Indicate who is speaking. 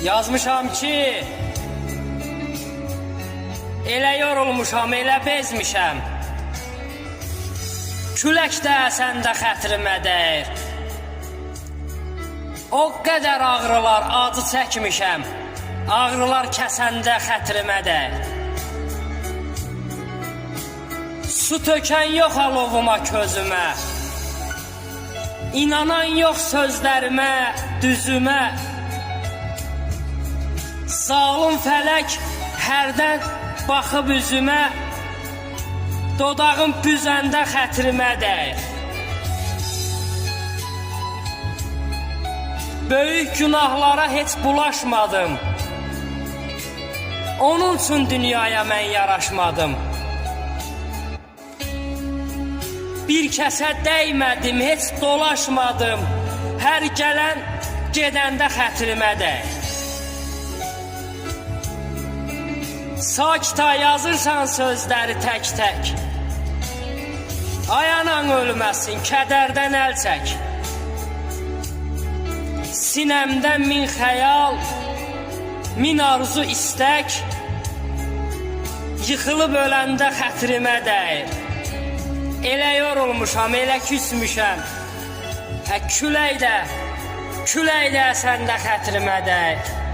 Speaker 1: Yazmışam ki, elə yorulmuşam, elə bezmişəm. Külək də səndə xətrimə dəyir. O qədər ağrılar, acı çəkmişəm. Ağrılar kəsəndə xətrimə dəyir. Su tökən yox alovuma, közümə. İnanan yox sözlərimə, düzümə. Zalım fələk hərdən baxıb üzümə. Dodağım büzəndə xətrimə dəyir. Böyük günahlara heç bulaşmadım. Onun üçün dünyaya mən yaraşmadım. Bir kəsə dəymədim, heç dolaşmadım. Hər gələn gedəndə xətrimə dəyir. Sakitə yazırsan sözləri tək-tək. Ay anan ölməsin, kədərdən əl çək. Sinəmdə min xəyal, min arzu istək. Yıxılıb öləndə xətrimə dəyir. Elə yorulmuşam, elə küsmüşəm. Külək də səndə xətrimə dəyir.